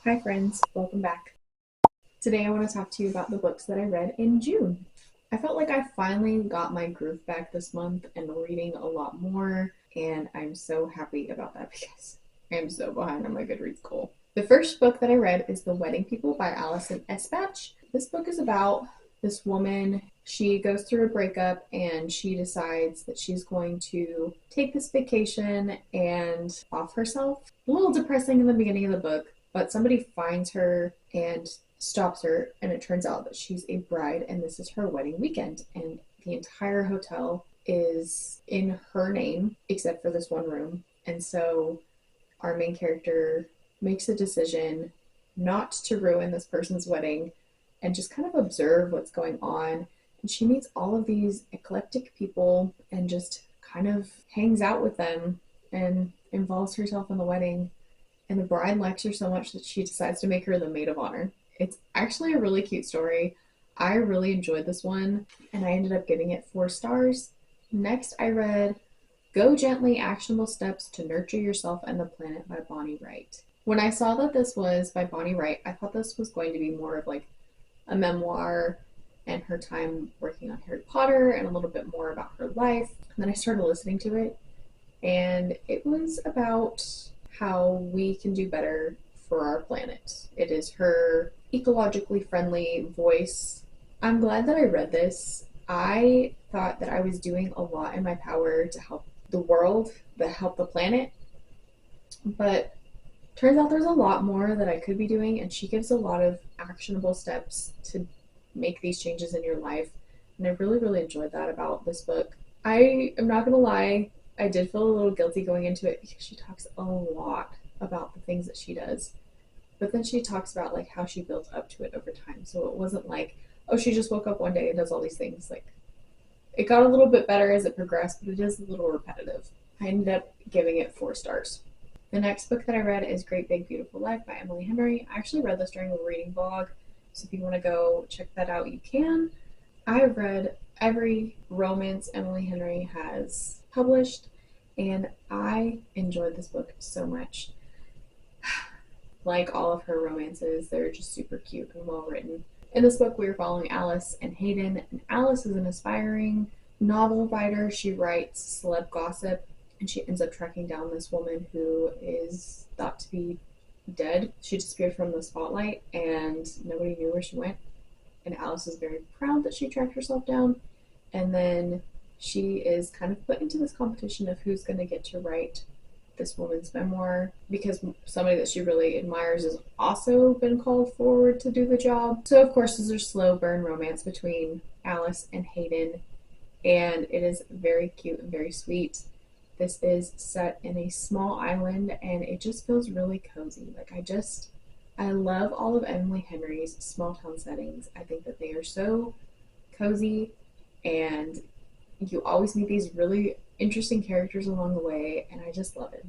Hi friends, welcome back. Today I want to talk to you about the books that I read in June. I felt like I finally got my groove back this month and reading a lot more, and I'm so happy about that because I'm so behind on my Goodreads goal. The first book that I read is The Wedding People by Alison Espach. This book is about this woman. She goes through a breakup and she decides that she's going to take this vacation and off herself. A little depressing in the beginning of the book, but somebody finds her and stops her, and it turns out that she's a bride and this is her wedding weekend, and the entire hotel is in her name except for this one room. And so our main character makes a decision not to ruin this person's wedding and just kind of observe what's going on. And she meets all of these eclectic people and just kind of hangs out with them and involves herself in the wedding. And the bride likes her so much that she decides to make her the maid of honor. It's actually a really cute story. I really enjoyed this one, and I ended up giving it 4 stars. Next, I read Go Gently, Actionable Steps to Nurture Yourself and the Planet by Bonnie Wright. When I saw that this was by Bonnie Wright, I thought this was going to be more of like a memoir and her time working on Harry Potter and a little bit more about her life. And then I started listening to it, and it was about how we can do better for our planet. It is her ecologically friendly voice. I'm glad that I read this. I thought that I was doing a lot in my power to help the world, to help the planet, but turns out there's a lot more that I could be doing, and she gives a lot of actionable steps to make these changes in your life. And I really, really enjoyed that about this book. I am not gonna lie, I did feel a little guilty going into it because she talks a lot about the things that she does. But then she talks about like how she built up to it over time. So it wasn't like, oh, she just woke up one day and does all these things. Like, it got a little bit better as it progressed, but it is a little repetitive. I ended up giving it 4 stars. The next book that I read is Great Big Beautiful Life by Emily Henry. I actually read this during a reading vlog, so if you want to go check that out, you can. I have read every romance Emily Henry has published, and I enjoyed this book so much. Like all of her romances, they're just super cute and well written. In this book, we are following Alice and Hayden, and Alice is an aspiring novel writer. She writes celeb gossip, and she ends up tracking down this woman who is thought to be dead. She disappeared from the spotlight, and nobody knew where she went. And Alice is very proud that she tracked herself down. And then she is kind of put into this competition of who's going to get to write this woman's memoir, because somebody that she really admires has also been called forward to do the job. So of course there's a slow burn romance between Alice and Hayden, and it is very cute and very sweet. This is set in a small island, and it just feels really cozy. I love all of Emily Henry's small town settings. I think that they are so cozy, and you always meet these really interesting characters along the way, and I just love it.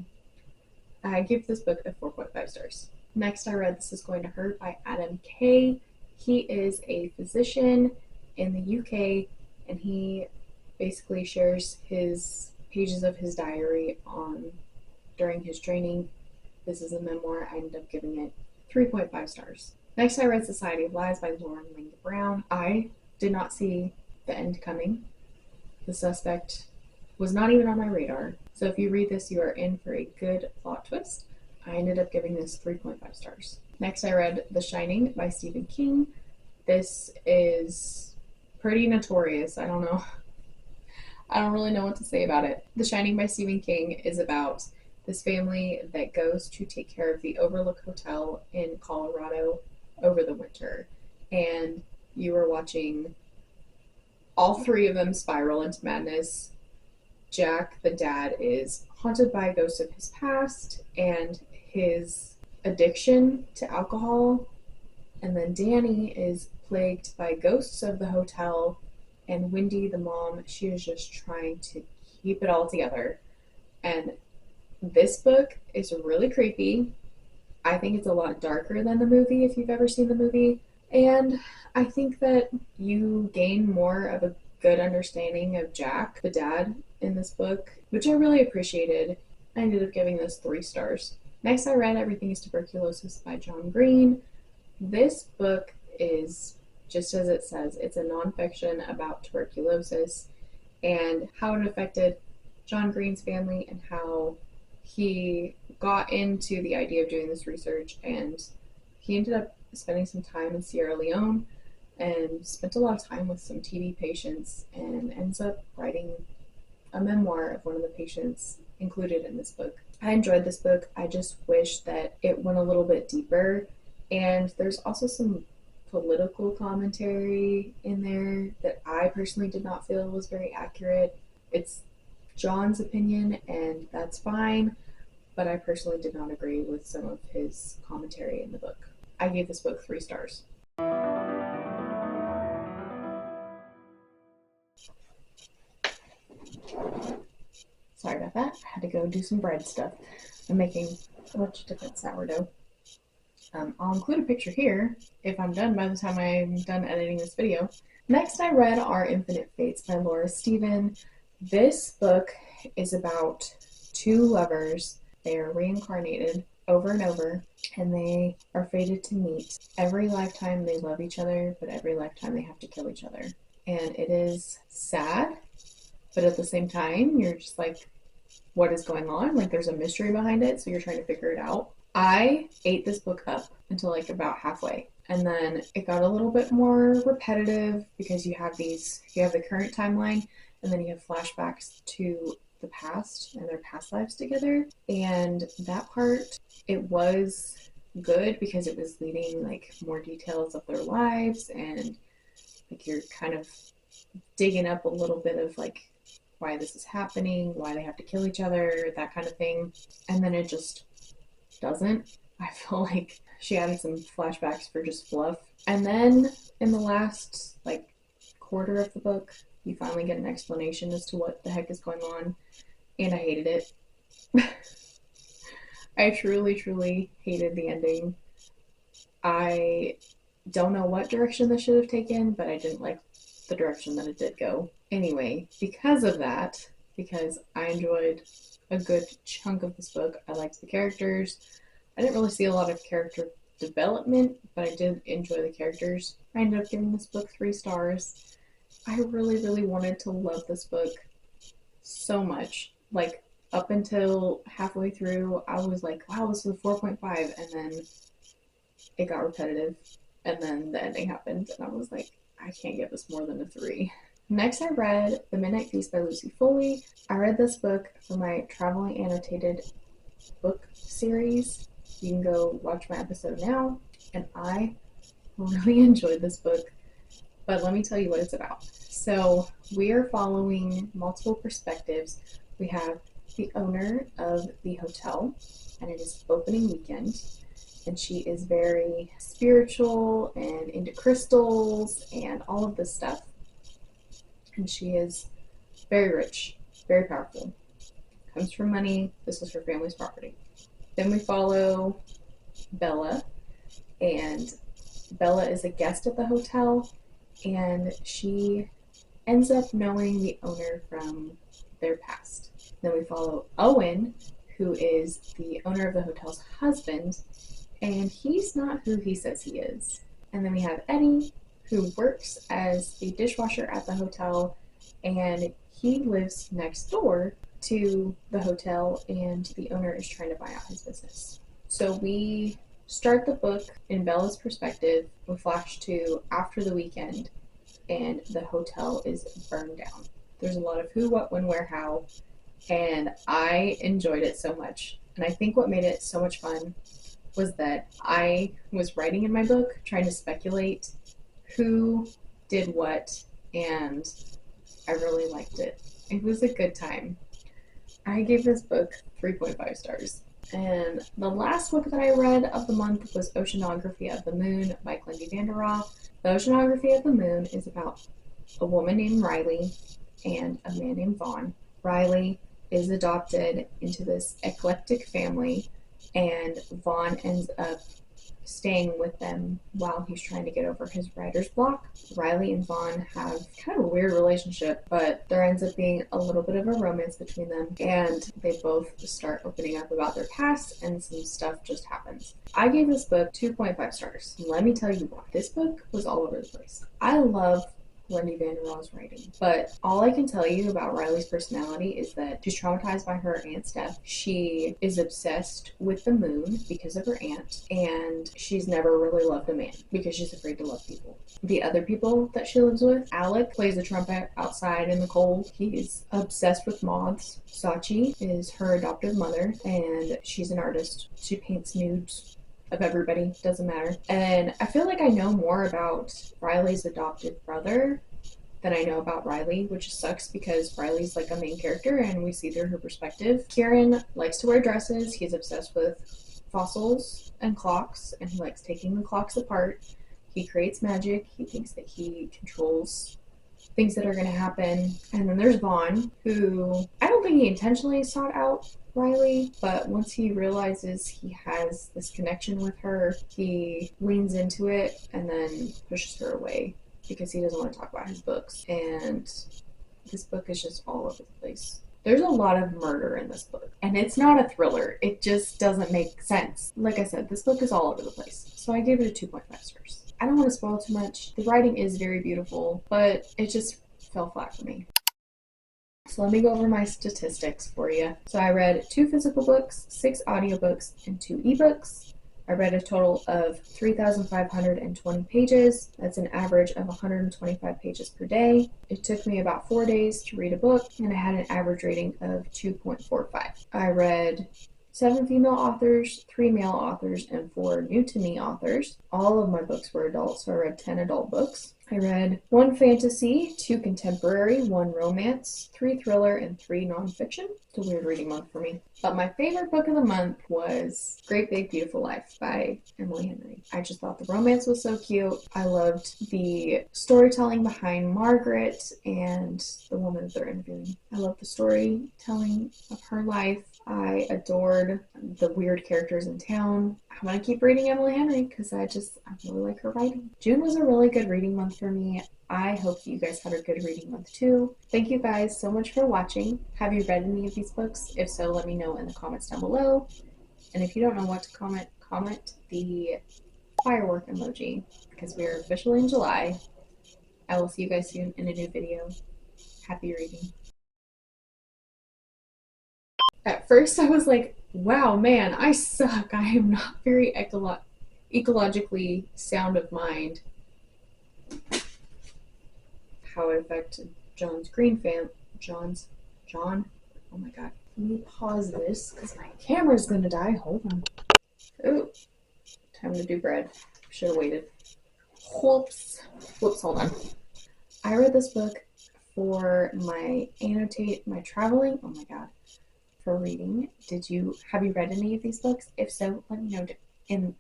I give this book a 4.5 stars. Next, I read This Is Going to Hurt by Adam Kay. He is a physician in the UK, and he basically shares his pages of his diary on during his training. This is a memoir. I ended up giving it 3.5 stars. Next, I read Society of Lies by Lauren Ling Brown. I did not see the end coming. The suspect was not even on my radar. So if you read this, you are in for a good plot twist. I ended up giving this 3.5 stars. Next, I read The Shining by Stephen King. This is pretty notorious. I don't really know what to say about it. The Shining by Stephen King is about this family that goes to take care of the Overlook Hotel in Colorado over the winter. And you are watching all 3 of them spiral into madness. Jack, the dad, is haunted by ghosts of his past and his addiction to alcohol. And then Danny is plagued by ghosts of the hotel. And Wendy, the mom, she is just trying to keep it all together. And this book is really creepy. I think it's a lot darker than the movie, if you've ever seen the movie. And I think that you gain more of a good understanding of Jack, the dad, in this book, which I really appreciated. I ended up giving this 3 stars. Next, I read Everything is Tuberculosis by John Green. This book is, just as it says, it's a nonfiction about tuberculosis and how it affected John Green's family and how he got into the idea of doing this research. And he ended up spending some time in Sierra Leone and spent a lot of time with some TB patients and ends up writing a memoir of one of the patients included in this book. I enjoyed this book. I just wish that it went a little bit deeper. And there's also some political commentary in there that I personally did not feel was very accurate. It's John's opinion, and that's fine, but I personally did not agree with some of his commentary in the book. I gave this book 3 stars. Sorry about that. I had to go do some bread stuff. I'm making a bunch of different sourdough. I'll include a picture here if I'm done by the time I'm done editing this video. Next, I read Our Infinite Fates by Laura Stephen. This book is about 2 lovers. They are reincarnated over and over, and they are fated to meet. Every lifetime they love each other, but every lifetime they have to kill each other. And it is sad, but at the same time, you're just like, what is going on? Like, there's a mystery behind it, so you're trying to figure it out. I ate this book up until like about halfway, and then it got a little bit more repetitive because you have the current timeline, and then you have flashbacks to the past and their past lives together. And that part, it was good because it was leading like more details of their lives, and like you're kind of digging up a little bit of like why this is happening, why they have to kill each other, that kind of thing. And then it just doesn't. I feel like she added some flashbacks for just fluff. And then in the last like quarter of the book, you finally get an explanation as to what the heck is going on, and I hated it. I truly hated the ending. I don't know what direction this should have taken, but I didn't like the direction that it did go. Anyway, because of that, because I enjoyed a good chunk of this book, I liked the characters. I didn't really see a lot of character development, but I did enjoy the characters. I ended up giving this book 3 stars. I really wanted to love this book so much. Like, up until halfway through, I was like, wow, this is a 4.5, and then it got repetitive, and then the ending happened, and I was like, I can't give this more than a 3. Next, I read The Midnight Feast by Lucy Foley. I read this book for my Traveling Annotated book series. You can go watch my episode now, and I really enjoyed this book, but let me tell you what it's about. So we are following multiple perspectives. We have the owner of the hotel, and it is opening weekend, and she is very spiritual and into crystals and all of this stuff. And she is very rich, very powerful, comes from money. This is her family's property. Then we follow Bella, and Bella is a guest at the hotel, and she ends up knowing the owner from their past. Then we follow Owen, who is the owner of the hotel's husband, and he's not who he says he is. And then we have Eddie, who works as the dishwasher at the hotel, and he lives next door to the hotel, and the owner is trying to buy out his business. So we start the book in Bella's perspective. We flash to after the weekend, and the hotel is burned down. There's a lot of who, what, when, where, how, and I enjoyed it so much. And I think what made it so much fun was that I was writing in my book, trying to speculate who did what, and I really liked it. It was a good time. I gave this book 3.5 stars. And the last book that I read of the month was Oceanography of the Moon by Glendy Vanderah. The Oceanography of the Moon is about a woman named Riley and a man named Vaughn. Riley is adopted into this eclectic family, and Vaughn ends up staying with them while he's trying to get over his writer's block. Riley and Vaughn have kind of a weird relationship, but there ends up being a little bit of a romance between them, and they both start opening up about their past, and some stuff just happens. I gave this book 2.5 stars. Let me tell you why. This book was all over the place. I love Glendy Vanderah's writing, but all I can tell you about Riley's personality is that she's traumatized by her aunt's death. She is obsessed with the moon because of her aunt, and she's never really loved a man because she's afraid to love people. The other people that she lives with, Alec plays the trumpet outside in the cold. He's obsessed with moths. Sachi is her adoptive mother, and she's an artist. She paints nudes of everybody, doesn't matter. And I feel like I know more about Riley's adopted brother than I know about Riley, which sucks because Riley's like a main character and we see through her perspective. Kieran likes to wear dresses. He's obsessed with fossils and clocks, and he likes taking the clocks apart. He creates magic. He thinks that he controls things that are going to happen. And then there's Vaughn, who I don't think he intentionally sought out Riley, but once he realizes he has this connection with her, he leans into it and then pushes her away because he doesn't want to talk about his books. And this book is just all over the place. There's a lot of murder in this book, and it's not a thriller. It just doesn't make sense. Like I said, this book is all over the place, so I gave it a 2.5 stars. I don't want to spoil too much. The writing is very beautiful, but it just fell flat for me. So let me go over my statistics for you. So I read 2 physical books, 6 audiobooks, and 2 ebooks. I read a total of 3,520 pages. That's an average of 125 pages per day. It took me about 4 days to read a book, and I had an average rating of 2.45. I read 7 female authors, 3 male authors, and 4 new-to-me authors. All of my books were adult, so I read 10 adult books. I read 1 fantasy, 2 contemporary, 1 romance, 3 thriller, and 3 nonfiction. It's a weird reading month for me. But my favorite book of the month was Great Big Beautiful Life by Emily Henry. I just thought the romance was so cute. I loved the storytelling behind Margaret and the woman that they're interviewing. I love the storytelling of her life. I adored the weird characters in town. I'm going to keep reading Emily Henry because I really like her writing. June was a really good reading month for me. I hope you guys had a good reading month too. Thank you guys so much for watching. Have you read any of these books? If so, let me know in the comments down below. And if you don't know what to comment, comment the firework emoji because we are officially in July. I will see you guys soon in a new video. Happy reading. At first I was like, wow, man, I suck. I am not very ecologically sound of mind. How it affected John's John? Oh my god. Let me pause this because my camera's gonna die. Hold on. Oh, time to do bread. Should have waited. Whoops, hold on. I read this book for my traveling. Oh my god. For reading. Have you read any of these books? If so, let me know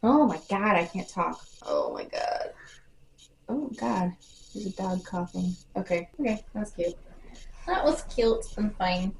oh my god, I can't talk. Oh my god. Oh god. There's a dog coughing. Okay, that's cute. That was cute and fine.